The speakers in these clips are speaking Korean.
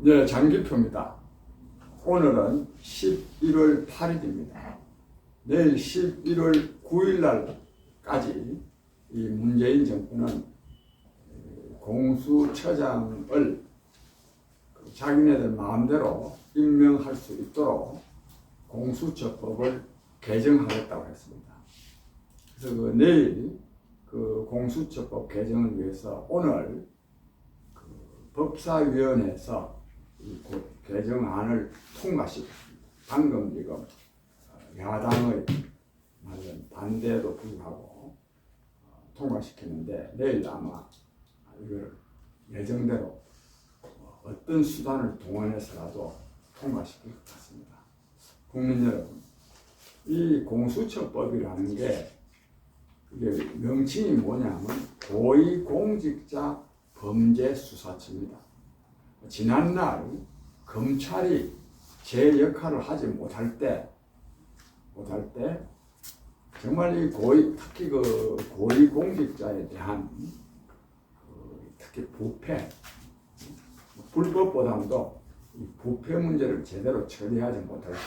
네, 장기표입니다. 오늘은 11월 8일입니다. 내일 11월 9일 날까지 이 문재인 정부는 공수처장을 자기네들 마음대로 임명할 수 있도록 공수처법을 개정하겠다고 했습니다. 그래서 내일 공수처법 개정을 위해서 오늘 법사위원회에서 개정안을 통과시켰습니다. 방금 지금 야당의 반대에도 불구하고 통과시켰는데 내일 아마 이걸 예정대로 어떤 수단을 동원해서라도 통과시킬 것 같습니다. 국민 여러분, 이 공수처법이라는 게 이게 명칭이 뭐냐면 고위공직자 범죄수사처입니다. 지난날 검찰이 제 역할을 하지 못할 때 정말 이 특히 고위공직자에 대한 특히 부패, 불법보다도 이 부패 문제를 제대로 처리하지 못할 때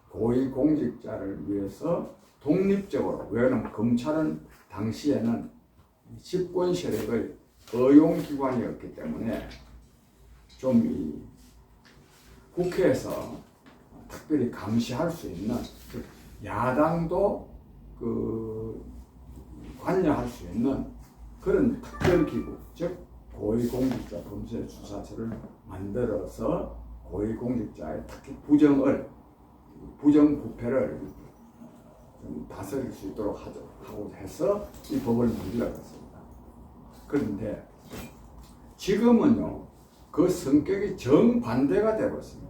고위공직자를 위해서 독립적으로, 왜냐하면 검찰은 당시에는 집권 세력의 의용기관이었기 때문에 좀 이 국회에서 특별히 감시할 수 있는, 야당도 관여할 수 있는 그런 특별기구, 즉 고위공직자 범죄수사처를 만들어서 고위공직자의 특히 부정부패를 좀 다스릴 수 있도록 하고 해서 이 법을 만들려고 했습니다. 그런데 지금은요, 그 성격이 정반대가 되었습니다.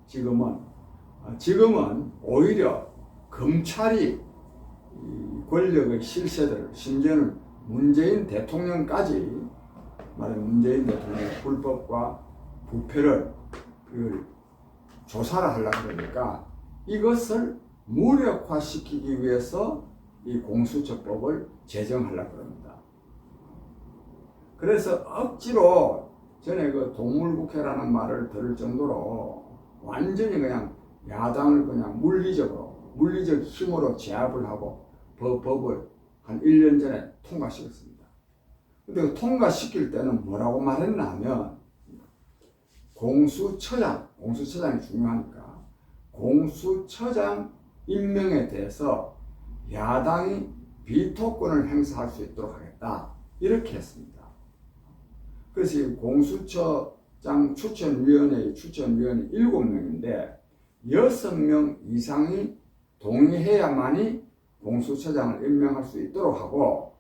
지금은 오히려 검찰이 이 권력의 실세들, 심지어는 문재인 대통령까지 문재인 대통령의 불법과 부패를 조사를 하려고 그러니까 이것을 무력화시키기 위해서 이 공수처법을 제정하려고 합니다. 그래서 억지로 전에 동물국회라는 말을 들을 정도로 완전히 그냥 야당을 그냥 물리적 힘으로 제압을 하고 법을 한 1년 전에 통과시켰습니다. 근데 통과시킬 때는 뭐라고 말했냐면 공수처장이 중요하니까 공수처장 임명에 대해서 야당이 비토권을 행사할 수 있도록 하겠다, 이렇게 했습니다. 그래서 이 공수처장 추천위원회 7명인데 6명 이상이 동의해야만이 공수처장을 임명할 수 있도록 하고,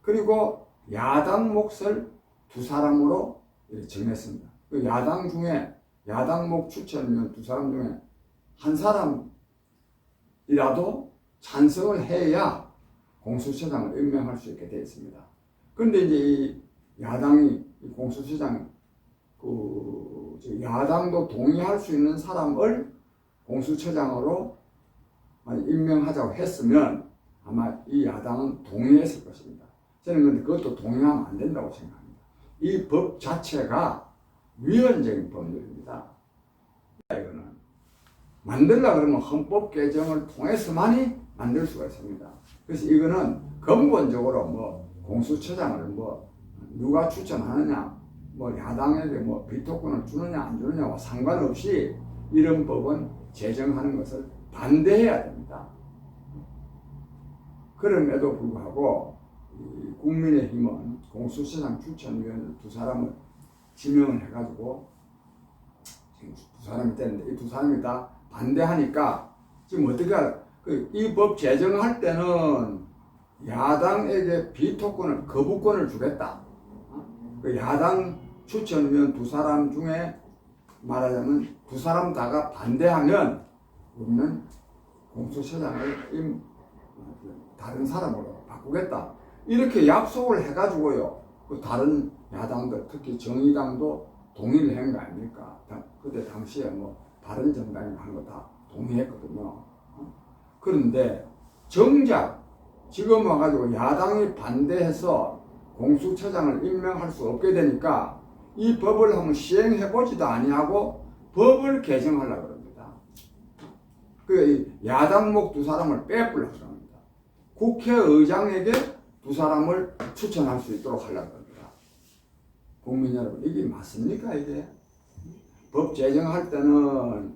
그리고 야당 몫을 2사람으로 정했습니다. 야당 몫 추천위원 2사람 중에 한 사람이라도 찬성을 해야 공수처장을 임명할 수 있게 되어 있습니다. 그런데 이제 이 야당이 공수처장 야당도 동의할 수 있는 사람을 공수처장으로 임명하자고 했으면 아마 이 야당은 동의했을 것입니다. 저는 근데 그것도 동의하면 안 된다고 생각합니다. 이 법 자체가 위헌적인 법률입니다. 이거는 만들려고 그러면 헌법 개정을 통해서만이 만들 수가 있습니다. 그래서 이거는 근본적으로 공수처장을 누가 추천하느냐, 야당에게 비토권을 주느냐 안 주느냐와 상관없이 이런 법은 제정하는 것을 반대해야 됩니다. 그럼에도 불구하고 국민의힘은 공수처장 추천위원 2사람을 지명을 해가지고 지금 2사람이 됐는데 이 2사람이 다 반대하니까 지금 어떻게 이 법 제정할 때는 야당에게 비토권을, 거부권을 주겠다. 야당 추천위원 2사람 중에 말하자면 2사람 다가 반대하면 우리는 공수처장을 다른 사람으로 바꾸겠다, 이렇게 약속을 해가지고요, 다른 야당들, 특히 정의당도 동의를 한 거 아닙니까? 그때 당시에 다른 정당이 한 거 다 동의했거든요. 그런데 정작 지금 와가지고 야당이 반대해서 공수처장을 임명할 수 없게 되니까 이 법을 한번 시행해보지도 아니하고 법을 개정하려고 합니다. 그 야당목 두 사람을 빼버리려고 합니다. 국회의장에게 두 사람을 추천할 수 있도록 하려고 합니다. 국민 여러분, 이게 맞습니까? 이게 법 제정할 때는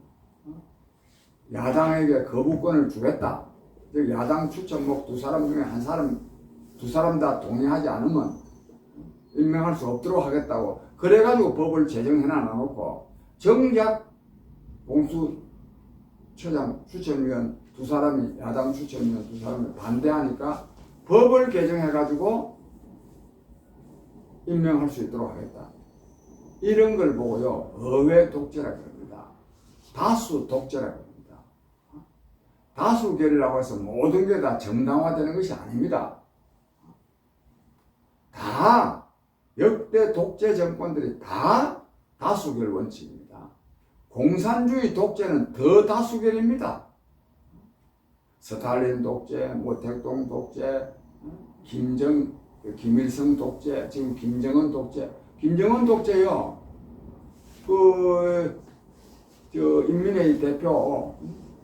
야당에게 거부권을 주겠다. 즉 야당 추천목 두 사람 중에 한 사람, 두 사람 다 동의하지 않으면 임명할 수 없도록 하겠다고 그래가지고 법을 제정해 놔놓고 정작 공수처장 추천위원 두 사람이 야당 추천위원 두 사람이 반대하니까 법을 개정해가지고 임명할 수 있도록 하겠다. 이런 걸 보고요 의회 독재라고 합니다. 다수 독재라고 합니다. 다수결이라고 해서 모든 게 다 정당화되는 것이 아닙니다. 다 역대 독재 정권들이 다 다수결 원칙입니다. 공산주의 독재는 더 다수결입니다. 스탈린 독재, 모택동 독재, 김일성 독재, 지금 김정은 독재. 김정은 독재요. 인민회의 대표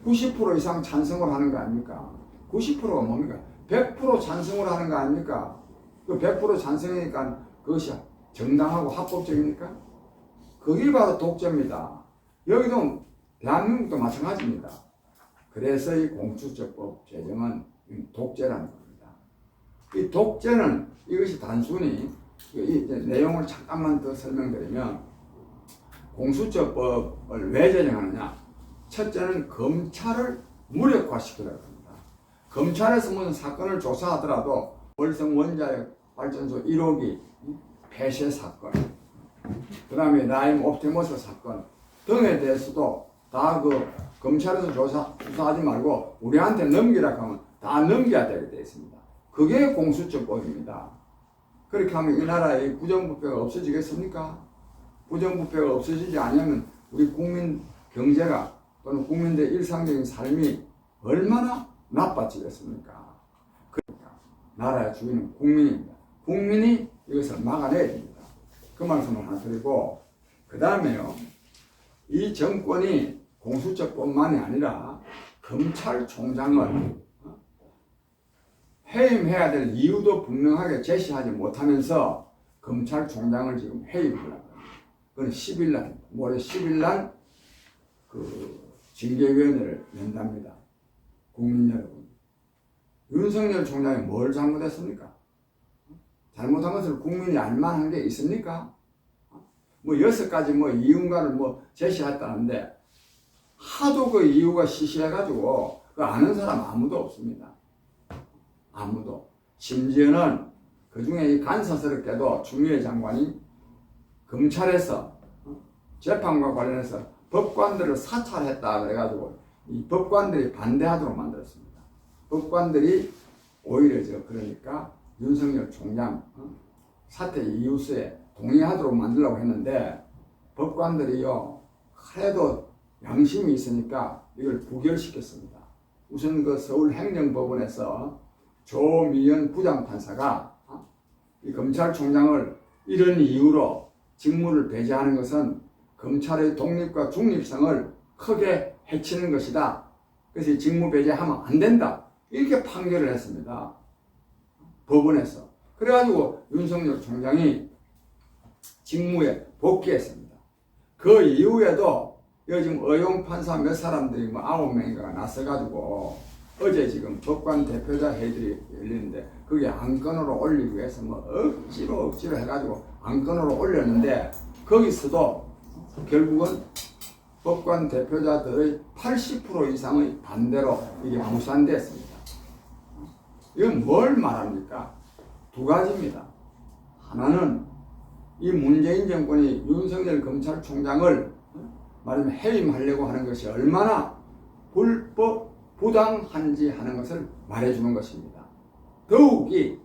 90% 이상 찬성을 하는 거 아닙니까? 90%가 뭡니까? 100% 찬성을 하는 거 아닙니까? 그 100% 찬성이니까 그것이 정당하고 합법적입니까? 그게 바로 독재입니다. 여기도 대한민국도 마찬가지입니다. 그래서 이 공수처법 제정은 독재라는 겁니다. 이 독재는 이것이 단순히 이 내용을 잠깐만 더 설명드리면 공수처법을 왜 제정하느냐? 첫째는 검찰을 무력화시키려고 합니다. 검찰에서 무슨 사건을 조사하더라도 월성 원자력 발전소 1호기 폐쇄 사건, 그 다음에 라임 옵티머스 사건 등에 대해서도 다 검찰에서 조사하지 말고 우리한테 넘기라고 하면 다 넘겨야 되게 되어 있습니다. 그게 공수처법입니다. 그렇게 하면 이 나라의 부정부패가 없어지겠습니까? 부정부패가 없어지지 않으면 우리 국민 경제가 또는 국민들의 일상적인 삶이 얼마나 나빠지겠습니까? 그러니까 나라의 주인은 국민입니다. 국민이 이것을 막아내야 됩니다. 그 말씀을 하나 드리고, 그 다음에요, 이 정권이 공수처뿐만이 아니라 검찰총장을 해임해야 될 이유도 분명하게 제시하지 못하면서 검찰총장을 지금 해임하려고 합니다. 그건 10일날, 모레 10일날 징계위원회를 연답니다. 국민 여러분, 윤석열 총장이 뭘 잘못했습니까? 잘못한 것을 국민이 알만한 게 있습니까? 6가지 이유가를 제시했다는데 하도 그 이유가 시시해가지고 그 아는 사람 아무도 없습니다. 아무도. 심지어는 그 중에 이 간사스럽게도 추미애 장관이 검찰에서 재판과 관련해서 법관들을 사찰했다 그래가지고 이 법관들이 반대하도록 만들었습니다. 법관들이 오히려 그러니까 윤석열 총장 사퇴 이유서에 동의하도록 만들려고 했는데 법관들이요 그래도 양심이 있으니까 이걸 부결시켰습니다. 우선 서울행정법원에서 조미연 부장판사가 이 검찰총장을 이런 이유로 직무를 배제하는 것은 검찰의 독립과 중립성을 크게 해치는 것이다. 그래서 직무 배제하면 안 된다. 이렇게 판결을 했습니다. 법원에서. 그래가지고 윤석열 총장이 직무에 복귀했습니다. 그 이후에도 요즘 의용판사 몇 사람들이 9명인가 나서가지고 어제 지금 법관 대표자 회의들이 열리는데 그게 안건으로 올리기 위해서 억지로 해가지고 안건으로 올렸는데 거기서도 결국은 법관 대표자들의 80% 이상의 반대로 이게 무산됐습니다. 이건 뭘 말합니까? 두 가지입니다. 하나는 이 문재인 정권이 윤석열 검찰총장을 말하면 해임하려고 하는 것이 얼마나 불법, 부당한지 하는 것을 말해주는 것입니다. 더욱이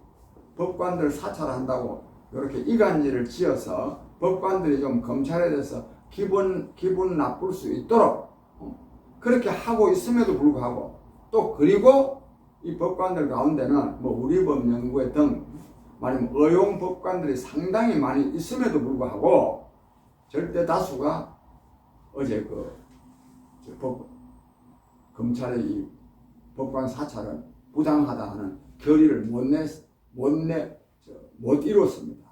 법관들 사찰한다고 이렇게 이간질을 지어서 법관들이 좀 검찰에 대해서 기분 나쁠 수 있도록 그렇게 하고 있음에도 불구하고 또 그리고 이 법관들 가운데는 우리법 연구회 등 말하면 의용 법관들이 상당히 많이 있음에도 불구하고 절대 다수가 어제 검찰의 이 법관 사찰은 부당하다 하는 결의를 못 이뤘습니다.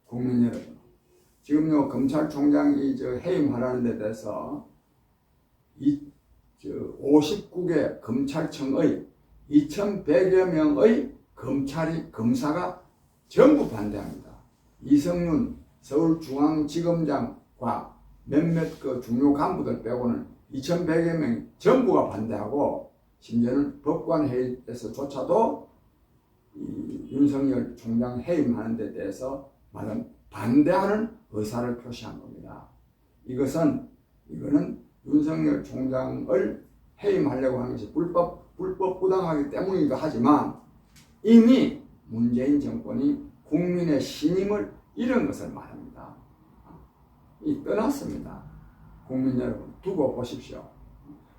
국민 여러분, 지금요 검찰총장이 해임하라는 데 대해서 59개 검찰청의 2,100여 명의 검사가 전부 반대합니다. 이성윤 서울중앙지검장과 몇몇 중요 간부들 빼고는 2,100여 명이 전부가 반대하고, 심지어는 법관회의에서조차도 이 윤석열 총장 해임하는 데 대해서 말은 반대하는 의사를 표시한 겁니다. 이거는 윤석열 총장을 해임하려고 하는 것이 불법 부당하기 때문이기도 하지만 이미 문재인 정권이 국민의 신임을 잃은 것을 말합니다. 떠났습니다. 국민 여러분, 두고 보십시오.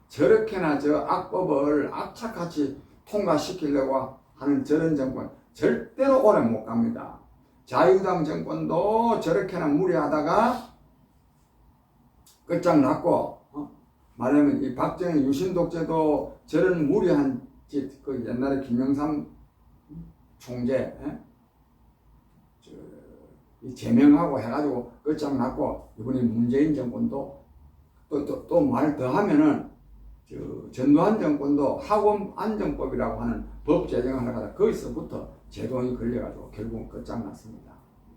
저렇게나 악법을 악착같이 통과시키려고 하는 저런 정권 절대로 오래 못 갑니다. 자유당 정권도 저렇게나 무리하다가 끝장났고, 말하면 이 박정희 유신독재도 저런 무리한 짓, 옛날에 김영삼 총재 제명하고 해가지고 끝장났고, 이번에 문재인 정권도 또 말 더하면은 전두환 정권도 학원안정법이라고 하는 법 제정을 하다가 거기서부터 제동이 걸려가지고 결국은 끝장났습니다.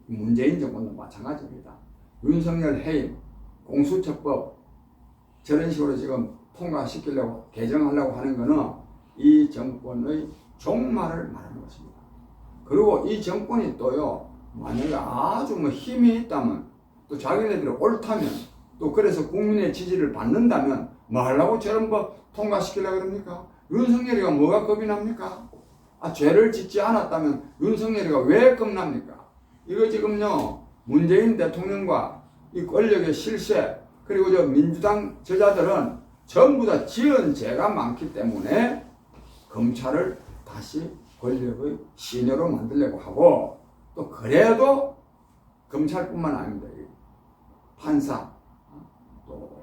문재인 정권도 마찬가지입니다. 윤석열 해임, 공수처법 저런 식으로 지금 통과시키려고 개정하려고 하는 것은 이 정권의 종말을 말하는 것입니다. 그리고 이 정권이 또요, 만약에 아주 힘이 있다면, 또 자기네들이 옳다면, 또 그래서 국민의 지지를 받는다면 뭐 하려고 저런 법 통과시키려고 그럽니까? 윤석열이가 뭐가 겁이 납니까? 죄를 짓지 않았다면 윤석열이가 왜 겁납니까? 이거 지금요, 문재인 대통령과 이 권력의 실세, 그리고 민주당 저자들은 전부 다 지은 죄가 많기 때문에 검찰을 다시 권력의 시녀로 만들려고 하고, 또 그래도 검찰뿐만 아닙니다. 판사, 또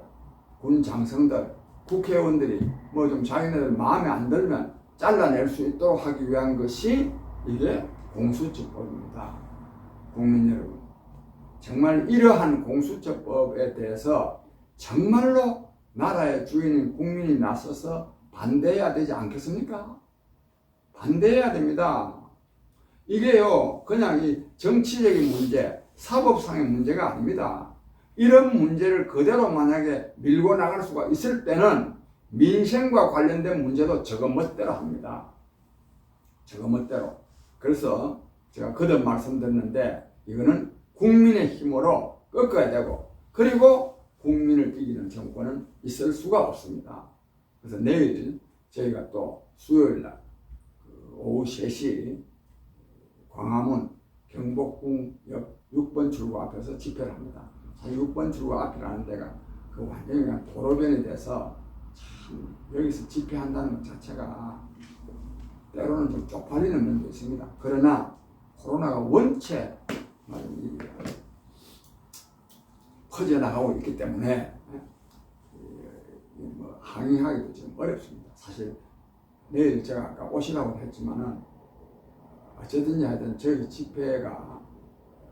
군 장성들, 국회의원들이 뭐 좀 자기네들 마음에 안 들면 잘라낼 수 있도록 하기 위한 것이 이게 공수처법입니다. 국민 여러분, 정말 이러한 공수처법에 대해서 정말로 나라의 주인인 국민이 나서서 반대해야 되지 않겠습니까? 반대해야 됩니다. 이게요, 그냥 이 정치적인 문제, 사법상의 문제가 아닙니다. 이런 문제를 그대로 만약에 밀고 나갈 수가 있을 때는 민생과 관련된 문제도 저거 멋대로 합니다. 저거 멋대로. 그래서 제가 거듭 말씀드렸는데, 이거는 국민의 힘으로 꺾어야 되고, 그리고 국민을 이기는 정권은 있을 수가 없습니다. 그래서 내일 저희가 또 수요일날 오후 3시 광화문 경복궁역 6번 출구 앞에서 집회를 합니다. 6번 출구 앞이라는 데가 완전히 그냥 도로변이 돼서 참 여기서 집회한다는 것 자체가 때로는 좀 쪽팔리는 면도 있습니다. 그러나 코로나가 원체 퍼져나가고 있기 때문에 항의하기도 좀 어렵습니다. 사실 내일 제가 아까 오시라고 했지만은 어쨌든지 하여튼 저희 집회가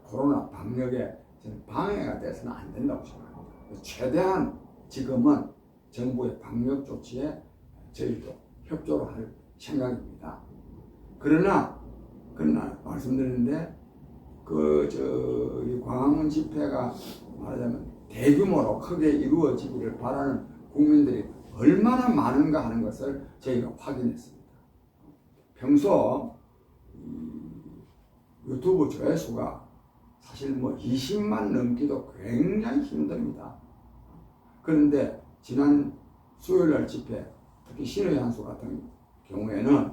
코로나 방역에 방해가 돼서는 안 된다고 생각합니다. 최대한 지금은 정부의 방역 조치에 저희도 협조를 할 생각입니다. 그러나 말씀드리는데 이 광화문 집회가 말하자면 대규모로 크게 이루어지기를 바라는 국민들이 얼마나 많은가 하는 것을 저희가 확인했습니다. 평소 유튜브 조회수가 사실 20만 넘기도 굉장히 힘듭니다. 그런데 지난 수요일날 집회, 특히 신의 한수 같은 경우에는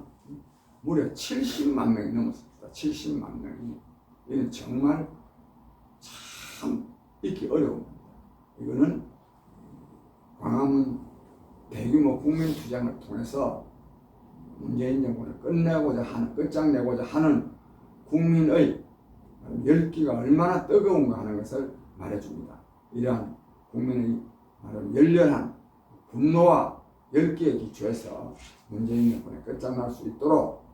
무려 70만 명이 넘었습니다. 70만 명이. 이건 정말 참 잊기 어려운 겁니다. 이거는 광화문 대규모 국민투쟁을 통해서 문재인 정권을 끝장내고자 하는 국민의 열기가 얼마나 뜨거운가 하는 것을 말해줍니다. 이러한 국민의 열렬한 분노와 열기에 기초해서 문재인 정권이 끝장날 수 있도록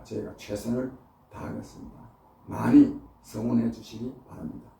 저희가 최선을 다하겠습니다. 많이 성원해 주시기 바랍니다.